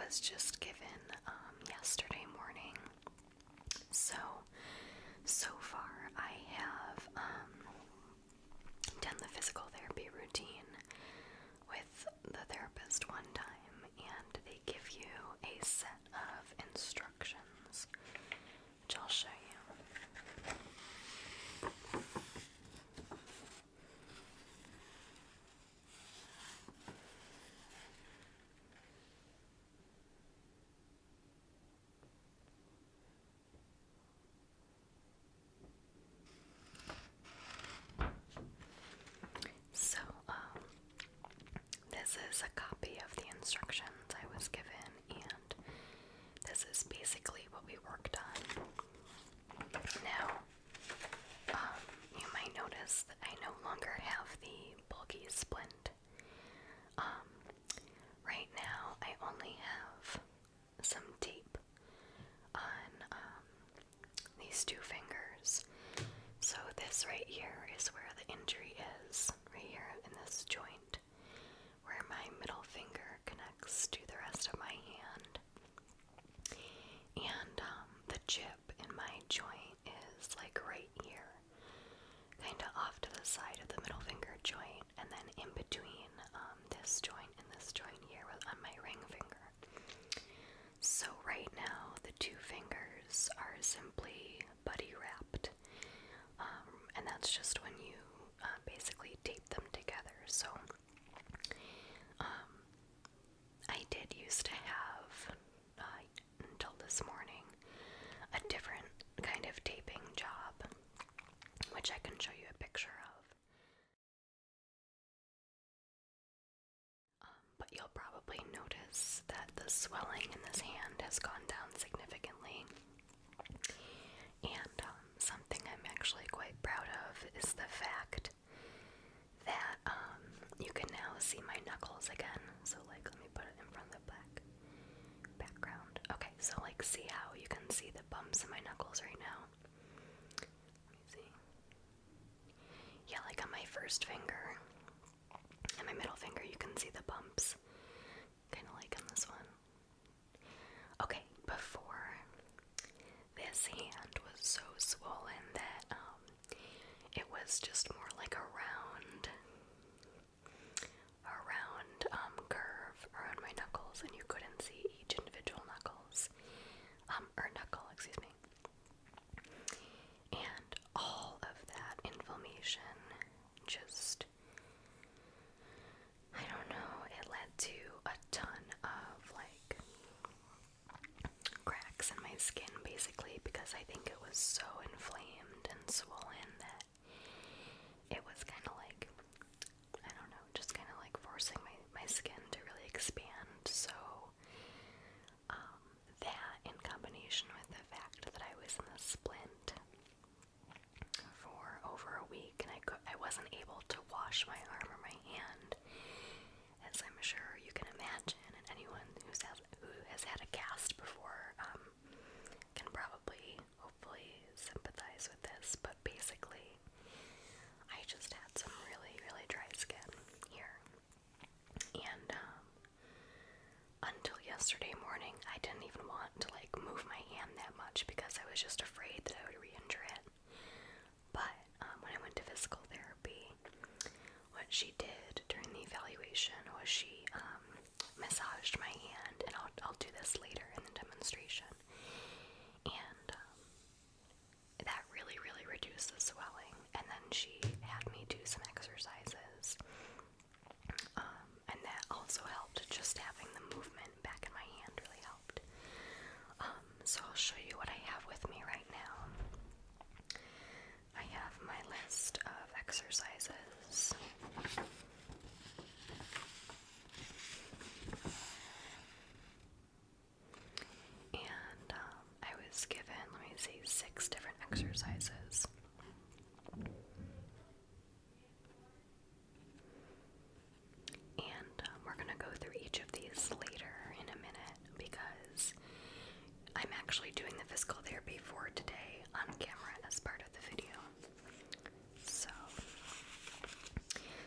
was just given yesterday morning. So far I have done the physical therapy routine with the therapist one time, and they give you a set of instructions, which I'll show you. So, this is a copy of the instructions I was given, and this is basically what we worked on. Now, you might notice that I no longer have the bulky splint. Right now, I only have some tape on these two fingers. So this right here is where the injury is, right here in this joint, where my middle finger connects to the rest of my hand. And the chip in my joint is like right here, kind of off to the side of the middle finger joint, and then in between this joint and this joint here on my ring finger. So right now the two fingers are simply buddy wrapped, and that's just when you basically tape them together. So I did used to have, until this morning, a different kind of taping job, which I can show you a picture of. But you'll probably notice that the swelling in this hand has gone down significantly. And something I'm actually quite proud of is the fact that you can now see my knuckles again. So like, let me put it in front of the background. Okay, so like, see how you can see the bumps in my knuckles right now? Let me see. Yeah, like on my first finger and my middle finger, you can see the bumps, kind of like on this one. Okay, before, this hand was so swollen that it was just more like a round curve around my knuckles, and you couldn't see each individual knuckles, or knuckle, excuse me. And all of that inflammation just, I don't know, it led to a ton of like cracks in my skin, basically, because I think it was so inflamed and swollen that it was kind of like, I don't know, just kind of like forcing my skin to really expand. So that, in combination with the fact that I was in the splint for over a week, and I wasn't able to wash my arm or my hand, as I'm sure you can imagine, and anyone who has had a cast before can probably, hopefully, sympathize with this. But basically, I just had some really, really dry skin here. And until yesterday morning, I didn't even want to like move my hand that much because I was just afraid that I would re-injure it. But when I went to physical therapy, what she did during the evaluation was she massaged my hand, and I'll do this later in the demonstration, and that really, really reduced the swelling. And then she had me do some exercises, and that also helped. Just having the movement back in my hand really helped. So I'll show you what I have with me right now. I have my list of exercises. And I was given, let me see, 6 different exercises. And we're going to go through each of these later in a minute, because I'm actually doing the physical therapy for today on camera as part of the video.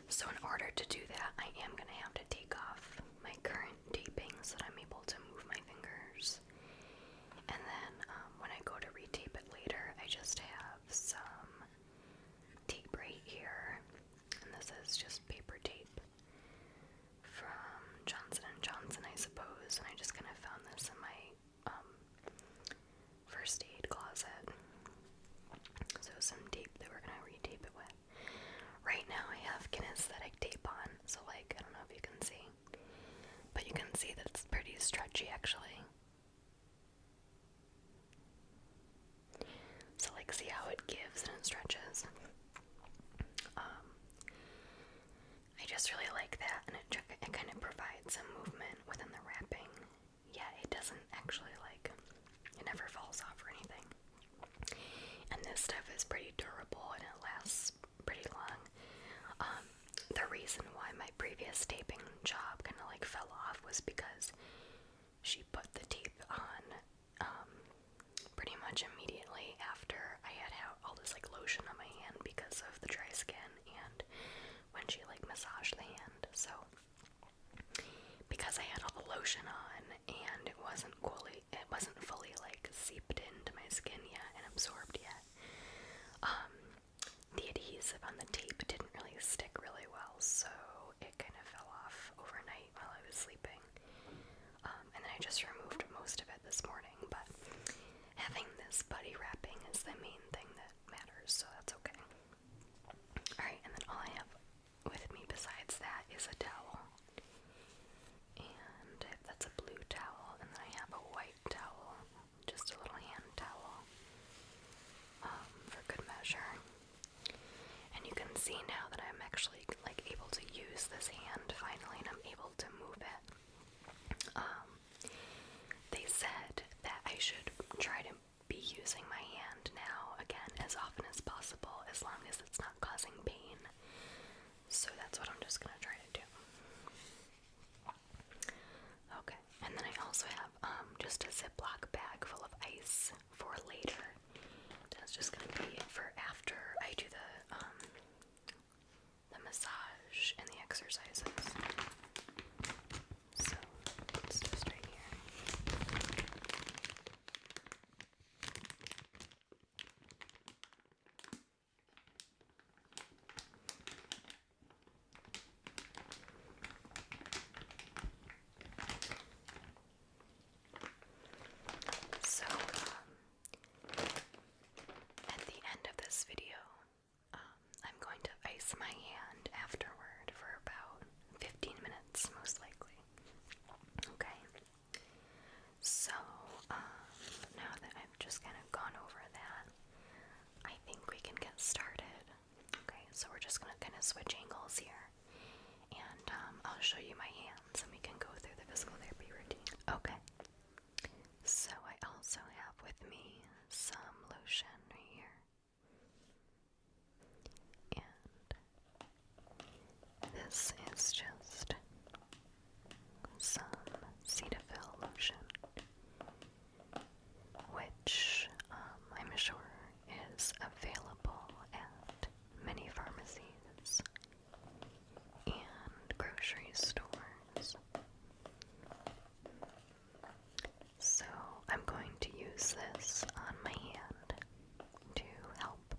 So in order to do that, I am going to have to take off my current taping so that I'm able to move my stuff is pretty durable and it lasts pretty long. The reason why my previous taping job kind of like fell off was because she put the tape on pretty much immediately after I had all this like lotion on my hand because of the dry skin, and when she like massaged the hand. So because I had all the lotion on and it wasn't fully like seeped into my skin yet and absorbed yet, the adhesive on the tape didn't really stick really well, so it kind of fell off overnight while I was sleeping. And then I just removed most of it this morning, but having this buddy wrapping is the main thing that matters, so that's okay. Alright, and then all I have with me besides that is a towel. And that's a blue towel, and then I have a white towel, just a little hand towel, for good measure. And you can see now that I'm actually like able to use this hand finally, and I'm able to move it. They said that I should try to be using my hand now again as often as possible, as long as it's not causing pain. So that's what I'm just gonna try to do. Okay, and then I also have just a Ziploc bag full of ice for later. That's just gonna be for after I do the massage and the exercises. So it's just right here. So, at the end of this video, I'm going to ice my hand afterward for about 15 minutes, most likely. Okay? So, now that I've just kind of gone over that, I think we can get started. Okay, so we're just going to kind of switch angles here. And I'll show you my hands and we can go through the physical therapy routine. Okay. So I also have with me some lotion right here. And this is just some Cetaphil lotion, which I'm sure is available at many pharmacies and grocery stores. So I'm going to use this on my hand to help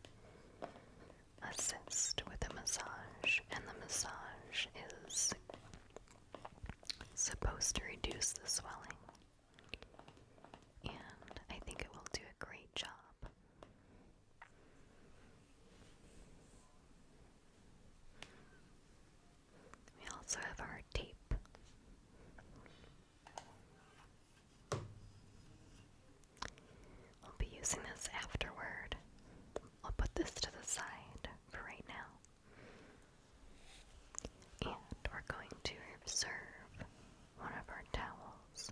assist with the massage, and the massage is supposed to reduce the swelling, and I think it will do a great job. We also have our tape. We'll be using this afterward. I'll put this to the side for right now. And we're going to reserve one of our towels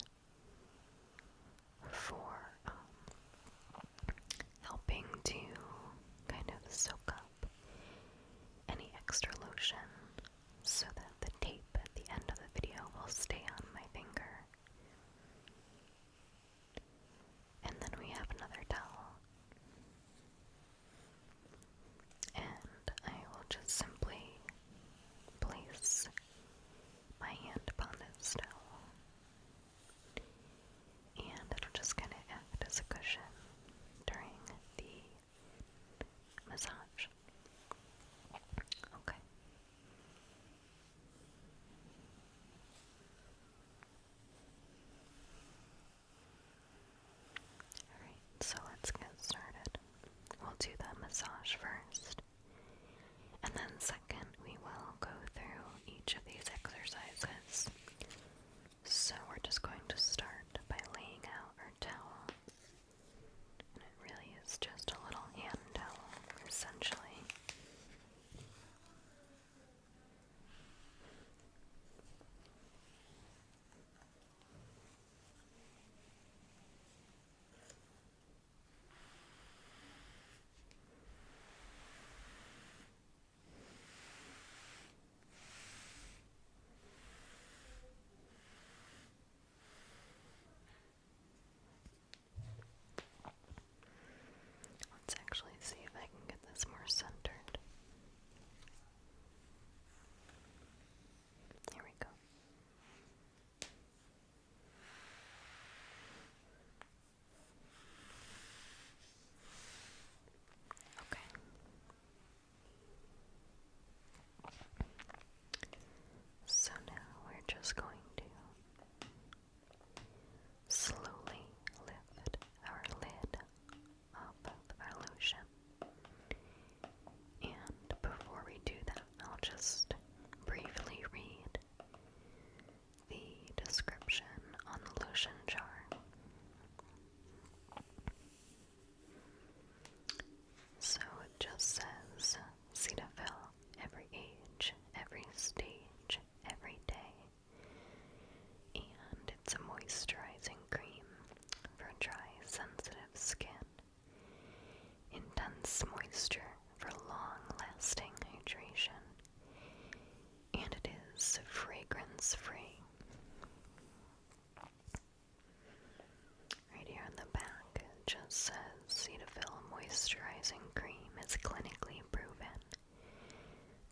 is clinically proven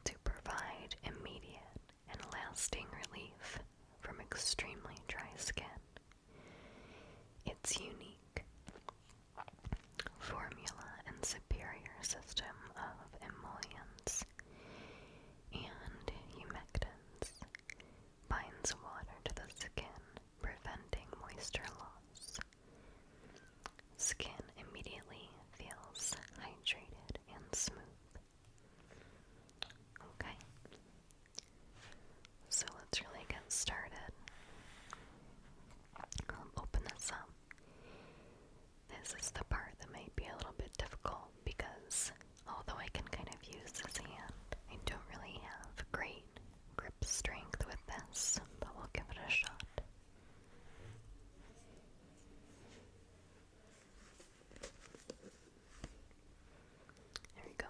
to provide immediate and lasting relief from extremely dry skin. Its unique formula and superior system of emollients and humectants binds water to the skin, preventing moisture loss. Skin immediately feels hydrated and smooth. Okay, so let's really get started. I'll open this up. This is the part that might be a little bit difficult because although I can kind of use this hand, I don't really have great grip strength with this, but we'll give it a shot. There we go.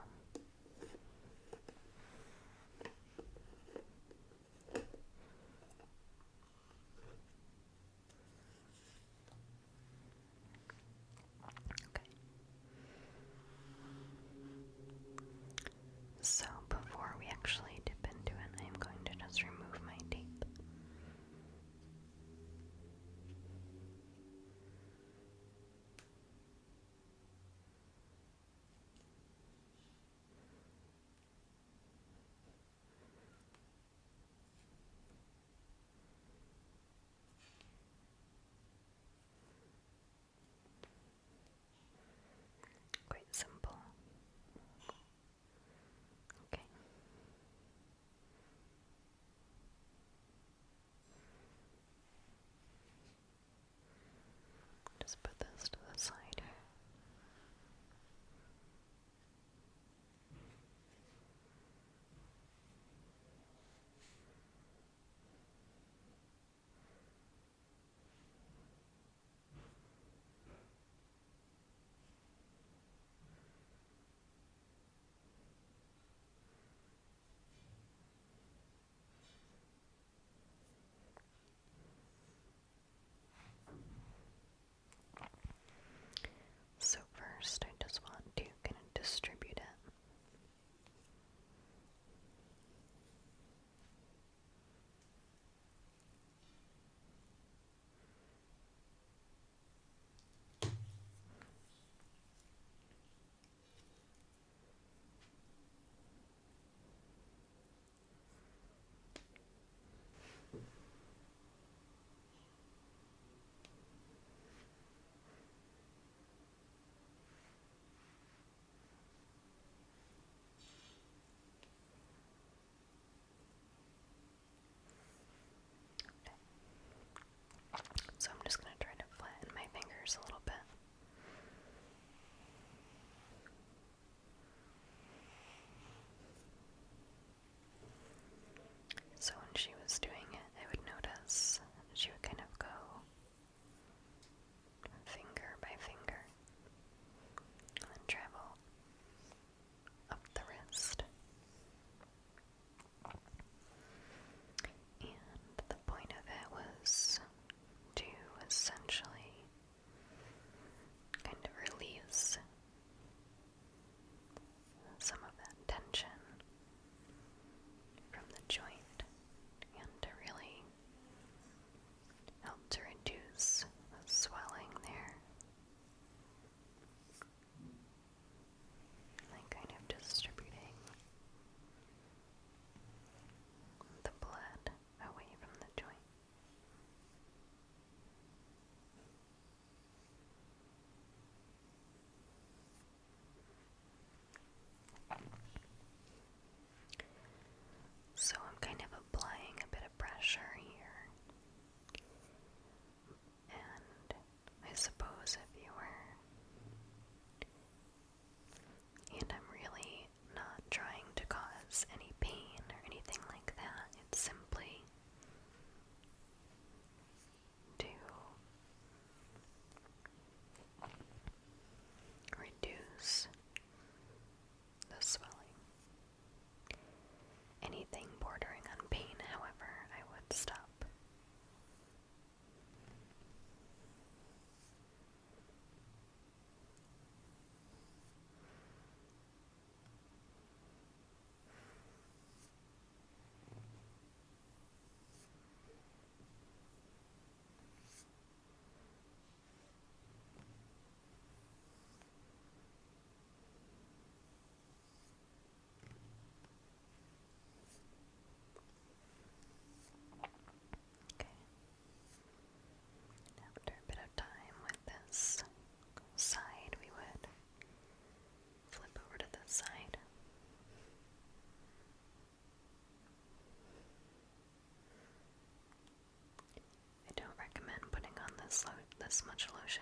this much lotion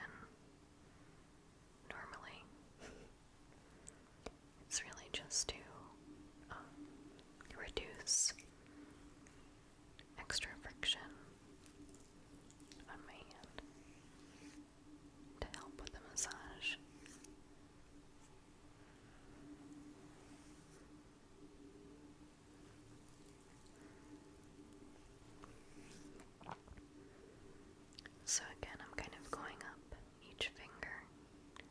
normally. It's really just to reduce extra friction on my hand to help with the massage. So again, I'm kind of going up each finger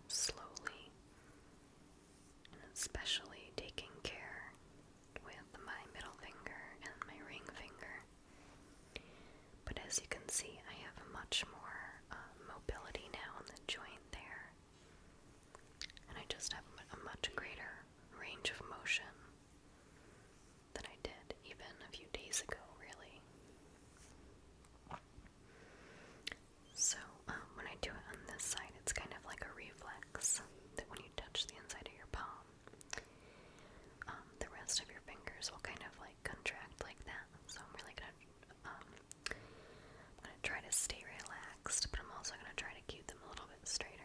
slowly, and especially taking care with my middle finger and my ring finger. But as you can see, I have much more mobility now in the joint there, and I just have a much greater range of motion than I did even a few days ago, really. So when I do it on this side, it's kind of like a reflex that when you touch the inside of your palm, the rest of your fingers will kind of like contract like that. So I'm really gonna try to stay relaxed, but I'm also gonna try to keep them a little bit straighter.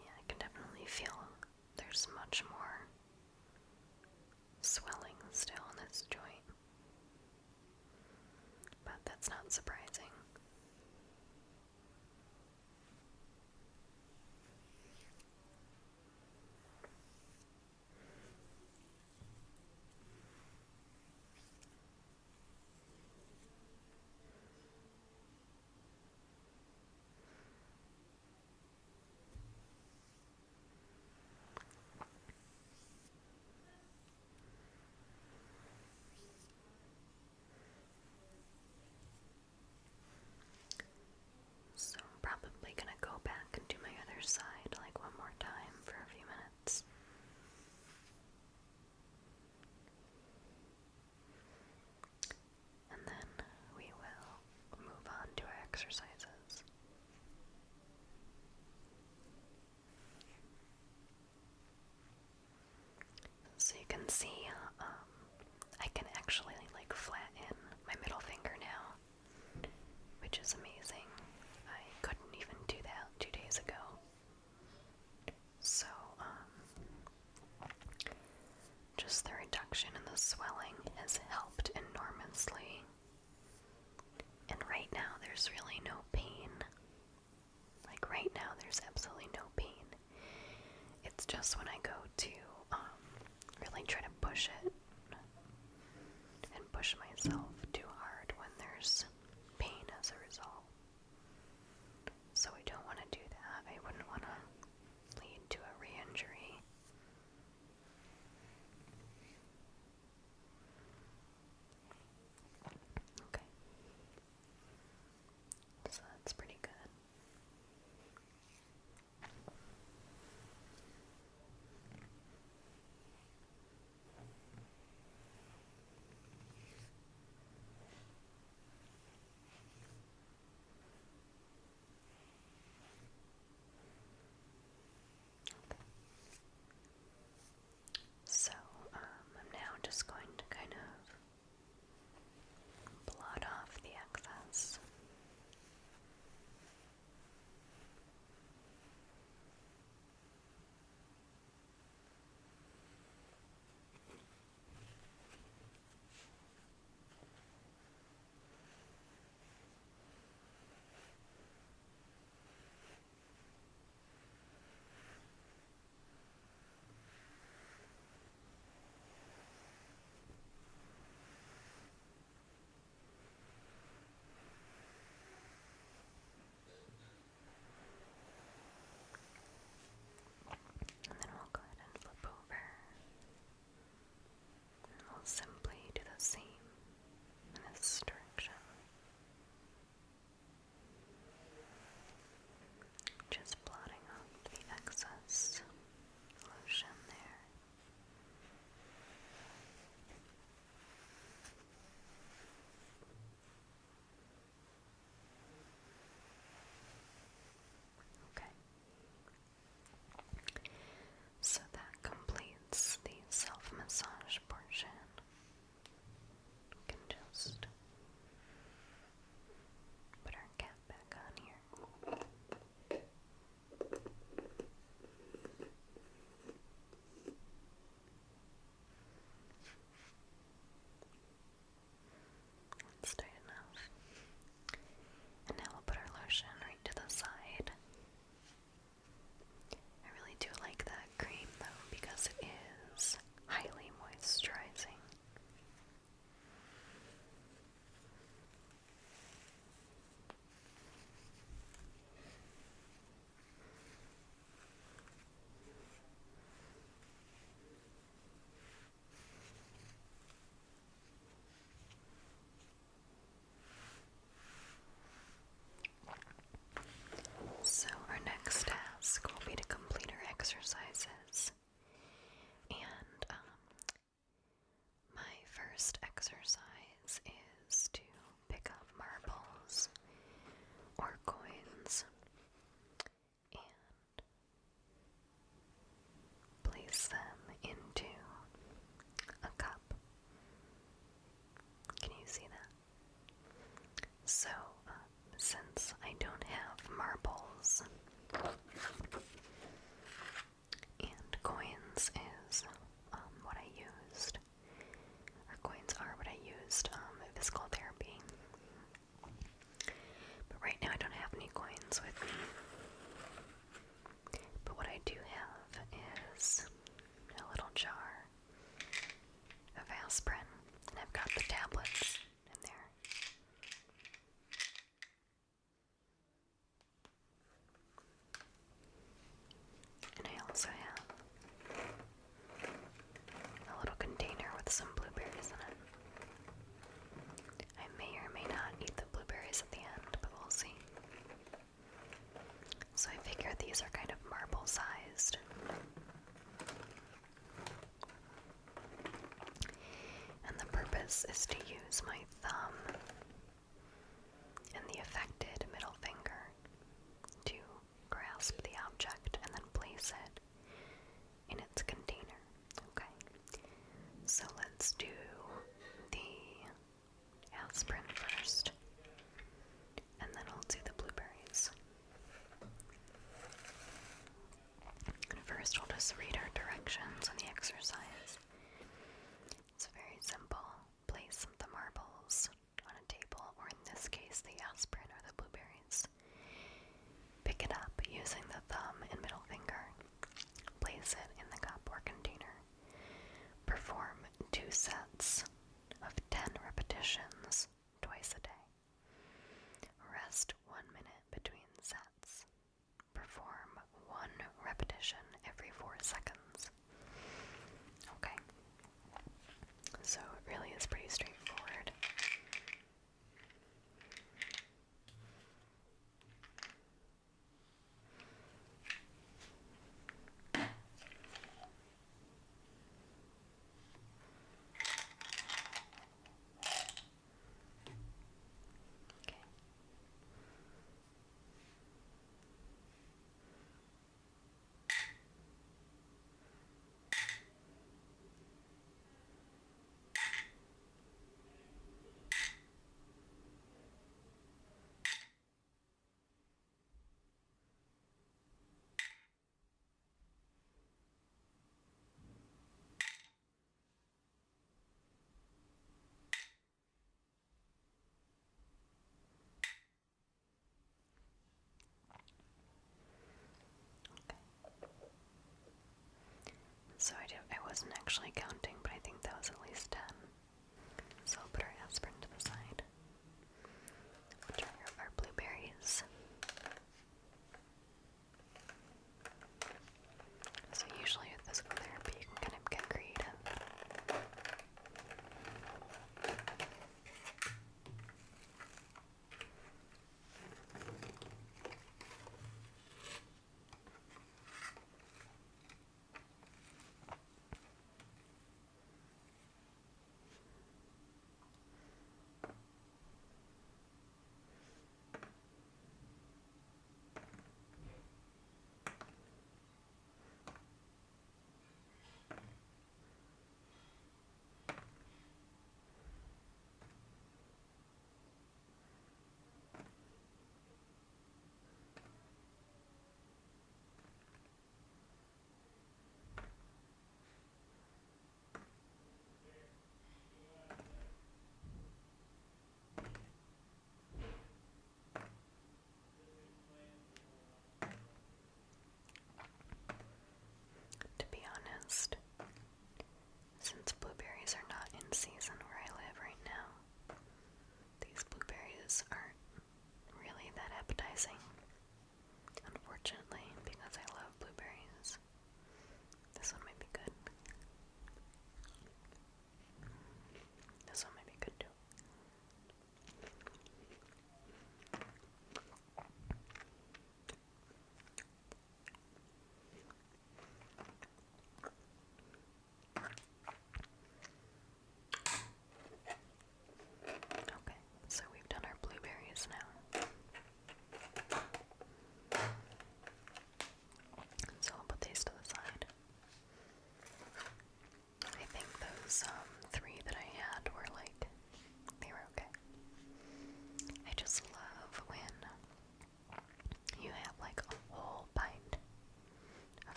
Yeah, I can definitely feel there's much more swelling still in this joint, but that's not surprising. So I'm probably gonna go back and do my other side like one more time for a few minutes. And then we will move on to our exercises. So you can see, I can actually like flatten my middle finger now, which is amazing. I couldn't even do that 2 days ago. So, just the reduction in the swelling has helped enormously. And right now there's really no pain. Like right now there's absolutely no pain. It's just when I go to really try to push it and push myself too hard when there's pain as a result. do have is a little jar of aspirin, and I've got the tablets in there. And I also have a little container with some blueberries in it. I may or may not eat the blueberries at the end, but we'll see. So I figure these are kind of marble sized. And the purpose is to use my thumb and the affected middle finger to grasp the object and then place it in its container. Okay, so let's do the aspirin first, and then I'll do the blueberries. And first we'll just read our directions on the exercise. It's very simple. Place the marbles on a table, or in this case the aspirin or the blueberries. Pick it up using the thumb and middle finger. Place it in the cup or container. Perform 2 sets of 10 repetitions twice a day. Rest 1 minute between sets. Perform 1 repetition every 4 seconds. Okay. So it really is pretty straightforward. Okay.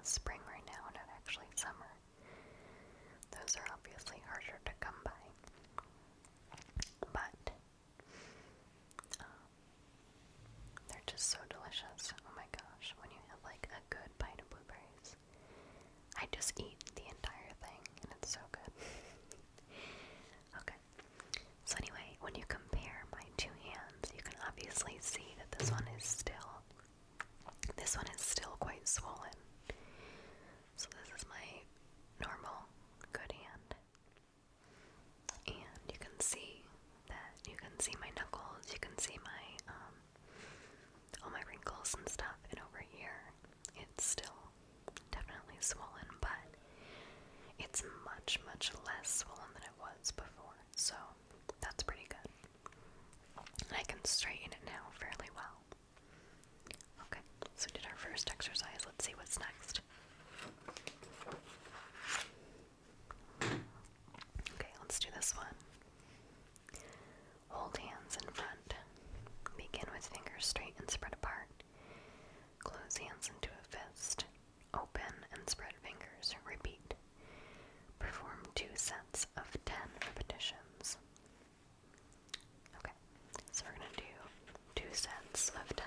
spring right now, not actually summer. Those are obviously harder to come by. But they're just so delicious. Oh my gosh, when you have like a good bite of blueberries. I just eat the entire thing and it's so good. Okay. So anyway, when you compare my two hands, you can obviously see that this one is still quite swollen. So this is my normal good hand. And you can see my knuckles, you can see my all my wrinkles and stuff, and over here it's still definitely swollen, but it's much, much less swollen than it was before, so that's pretty good. And I can straighten it now fairly well. Okay, so we did our first exercise. Let's see what's next. Okay, let's do this one. Hold hands in front. Begin with fingers straight and spread apart. Close hands into a fist. Open and spread fingers. Repeat. Perform 2 sets of 10 repetitions. Okay, so we're going to do 2 sets of 10.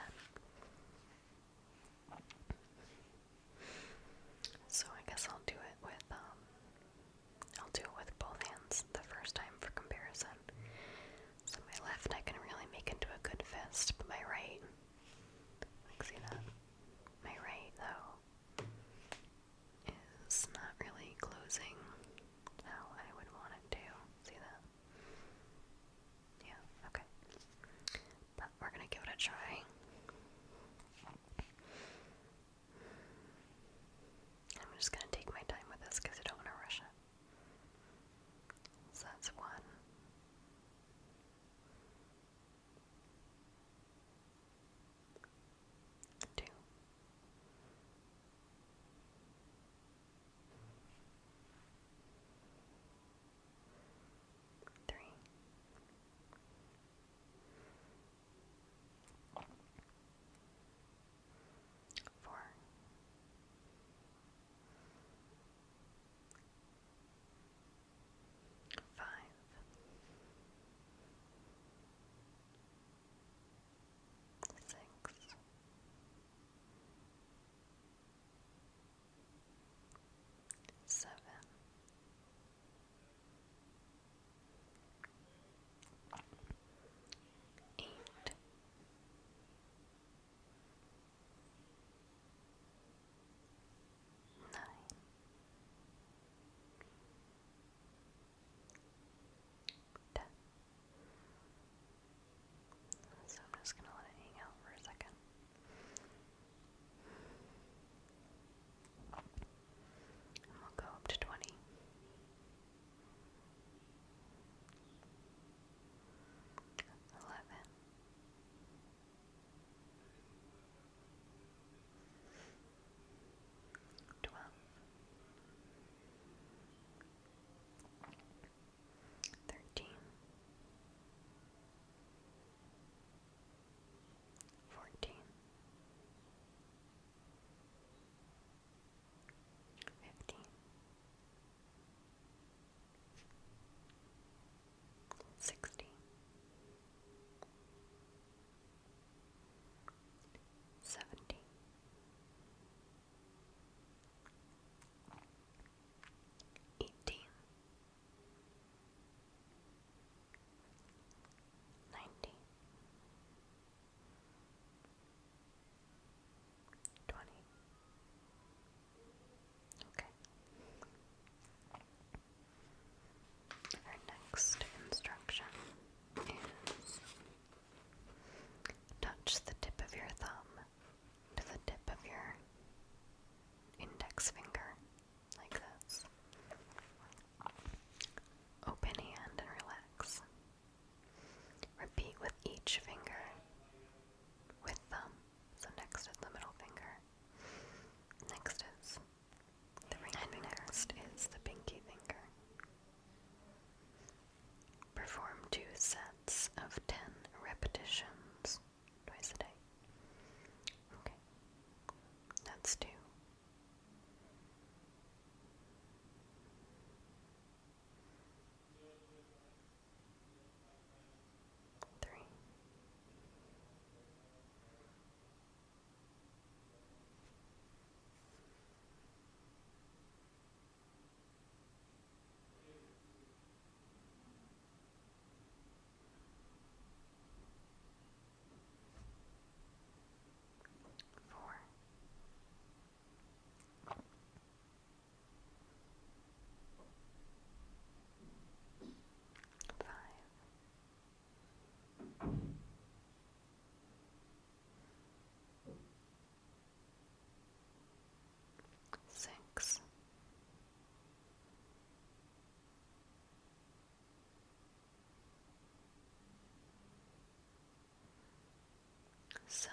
7,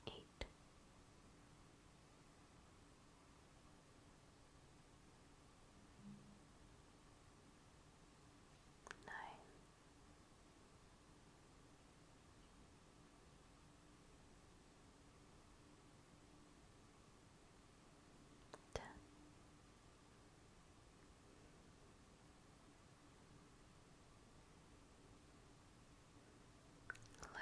8, 9, 10, 11,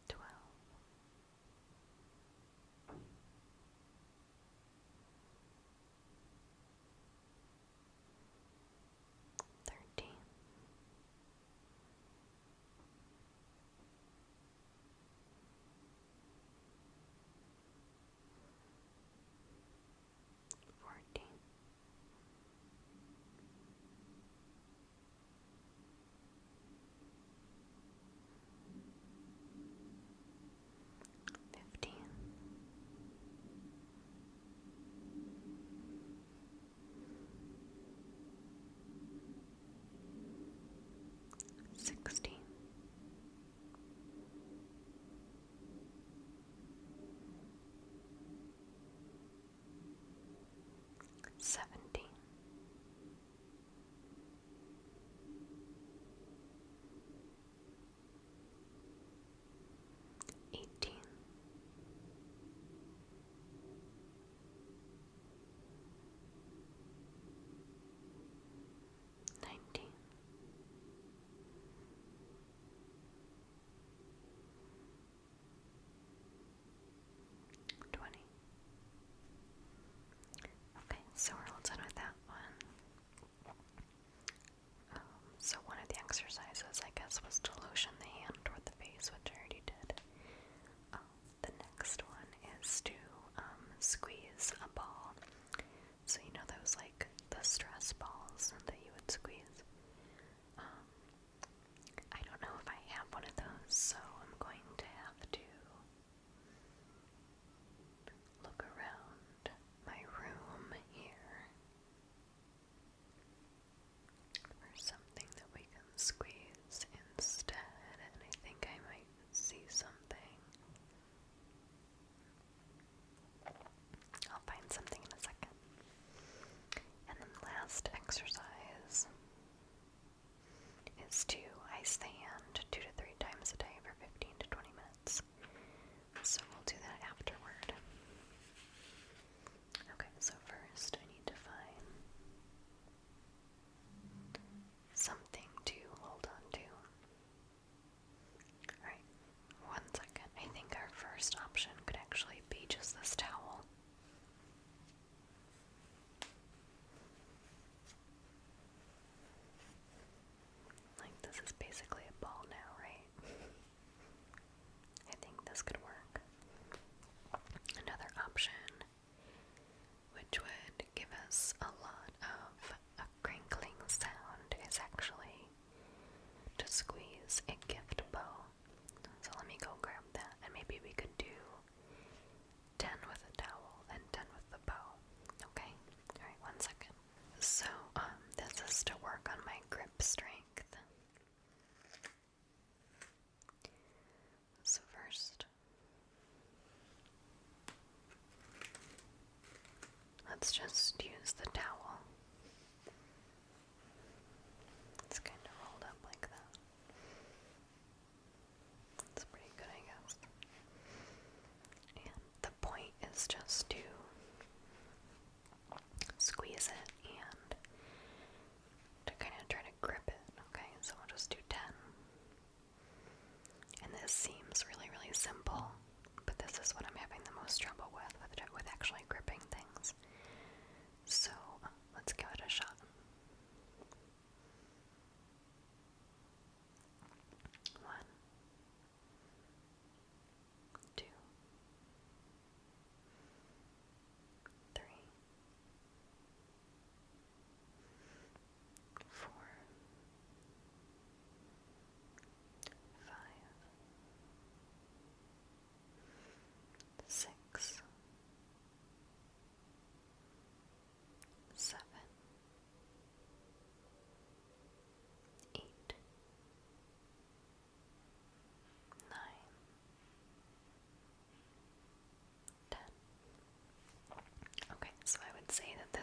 12, 13, 14, 15, 16, 17, 18, 19, 20. Okay, so we're all done with that one. So one of the exercises, I guess, was to lotion the hand toward the face, which I already did. The next one is to squeeze a ball. So you know those, like, the stress balls that you would squeeze? I don't know if I have one of those, so I'm going to have to look around my room here for something that we can squeeze instead, and I think I might see something. I'll find something in a second. And then the last exercise is to ice the hand 2 to 3 times a day for 15 to 20 minutes. So we'll do that afterward. Okay, so first I need to find something to hold on to. Alright, 1 second. I think our first option could actually be just this towel. Like, this is basically a ball now, right? I think this could work. Another option, which would give us a lot of a crinkling sound, is actually to squeeze a gift bow. So let me go grab that, and maybe we could do 10 with a towel and 10 with the bow. Okay? Alright, 1 second. So, this is to work on my grip strength. So first, let's just use the towel. It's kind of rolled up like that. It's pretty good, I guess. And the point is just to squeeze it and to kind of try to grip it. Okay, so we'll just do 10. And this seems really, really simple, but this is what I'm having the most trouble with actually gripping things. So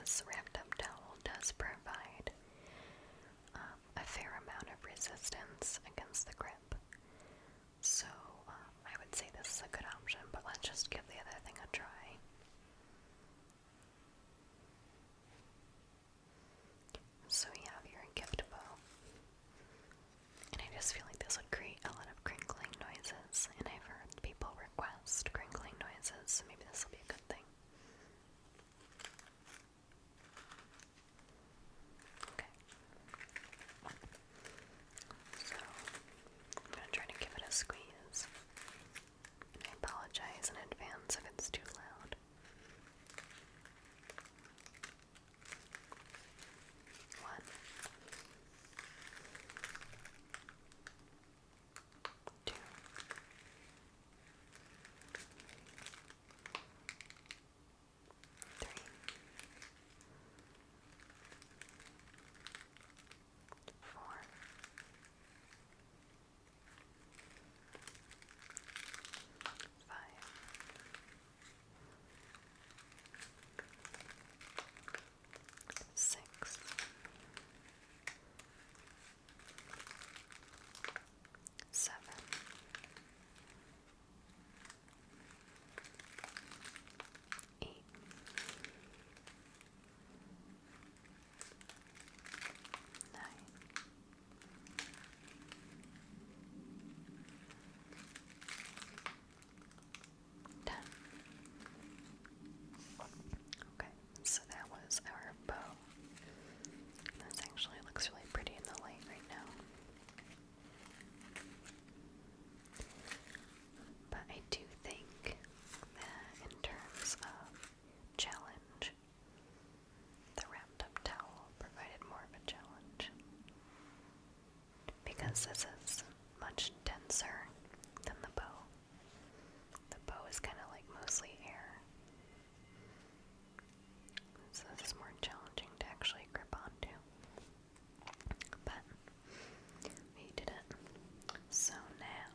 this wrapped up towel does provide a fair amount of resistance against the grip. So I would say this is a good option, but let's just give the other thing a try. So we have here a gift bow. And I just feel like this would create a lot of crinkling noises, and I've heard people request crinkling noises, so maybe this will be a good thing. Okay. So, I'm going to try to give it a squeeze. And I apologize in advance if it's too loud. One. Two. Three. Four. Five. Six. Seven. 8. 9. 10. Okay, so that was our bow. This actually looks really pretty in the light right now. But I do think that in terms of challenge, the wrapped up towel provided more of a challenge. Because this is much denser than the bow. The bow is kind of like mostly air. So this is more challenging to actually grip onto. But we did it. So now,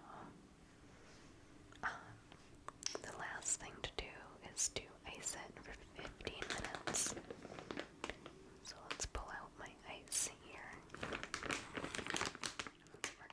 the last thing to do is to ice it for 15 minutes. So let's pull out my ice here. We're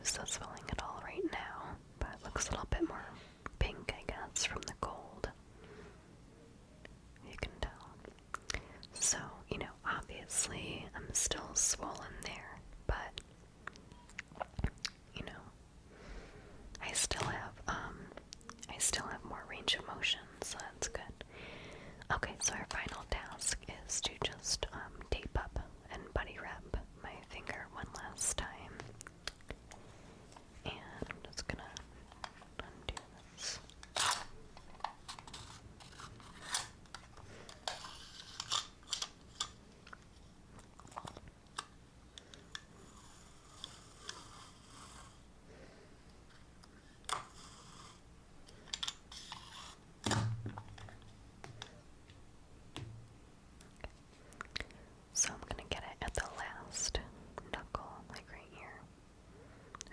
use the swelling at all right now, but it looks a little bit more pink, I guess, from the cold. You can tell. So, obviously I'm still swollen there, but, I still have more range of motion, so that's good. Okay, so our final task is to just tape up and buddy wrap my finger one last time. And I'm just gonna undo this. So I'm gonna get it at the last knuckle, like right here.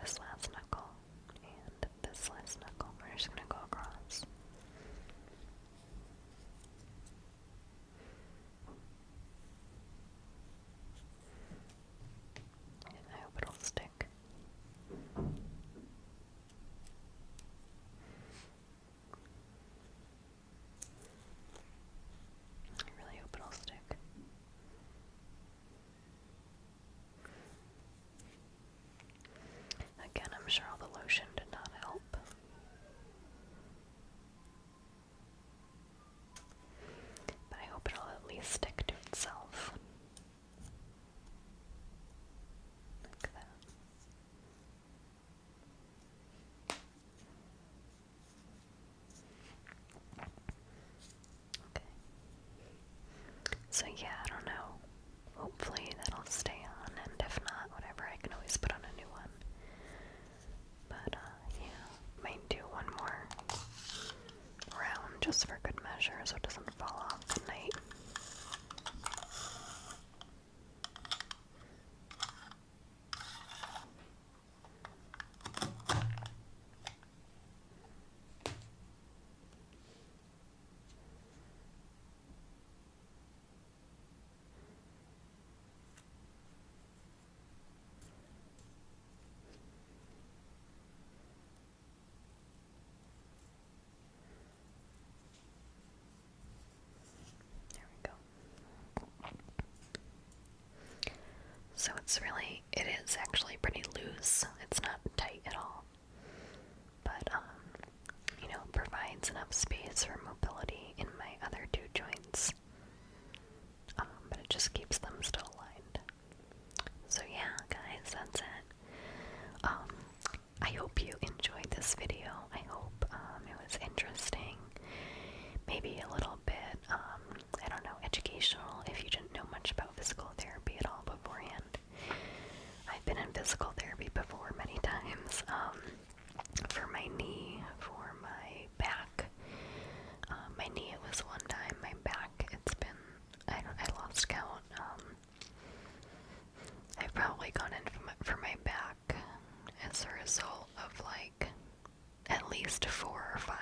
This last knuckle and this last knuckle. We're just gonna go across. And I hope it'll stick. I really hope it'll stick. Again, I'm sure all the lotion did not help. But I hope it'll at least stick to itself. Like that. Okay. So yeah, I don't know. Hopefully that'll stay on, and if not, whatever, I can always put on a new one. But yeah, might do one more round just for good measure so it doesn't fall off tonight. There we go. So it is actually pretty loose. It's not tight at all. But, provides enough space for mobility in my other two joints. But it just keeps them still aligned. So yeah, guys, that's it. I hope you enjoyed this video. I hope it was interesting. Maybe a little bit, I don't know, educational if you didn't know much about physical therapy at all beforehand. I've been in physical therapy before many times, for my knee, for my back. My knee it was one time, my back it's been, I lost count. I've probably gone in for my back as a result of like at least 4 or 5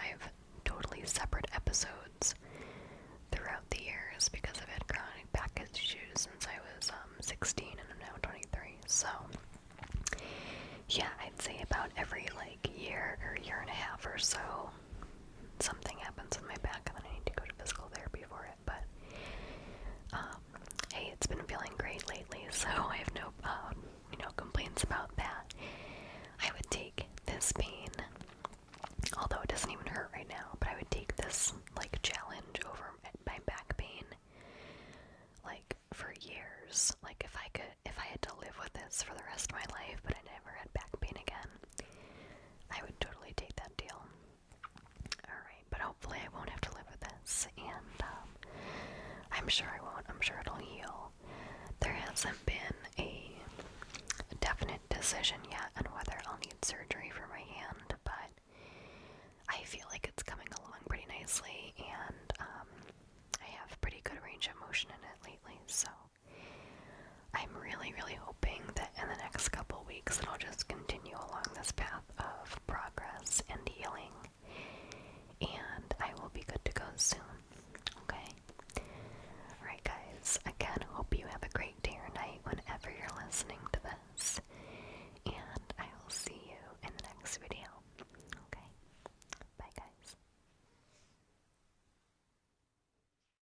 totally separate episodes throughout the years because I've had chronic back issues since I was 16 and I'm now 23. So yeah, I'd say about every like year or year and a half or so something happens with my back and then I need to go to physical therapy for it. But hey, it's been feeling great lately, so I have no complaints about that. I would take this pain, although it doesn't even hurt right now, but I would take this like challenge over my back pain like for years. Like if I had to live with this for the rest of my life but I never had back pain again, I would totally take that deal. Alright, but hopefully I won't have to live with this, and I'm sure I won't. I'm sure it'll heal. There hasn't been a definite decision yet on whether I'll need surgery for my hand, but I feel like it's coming along pretty nicely, and I have pretty good range of motion in it lately, so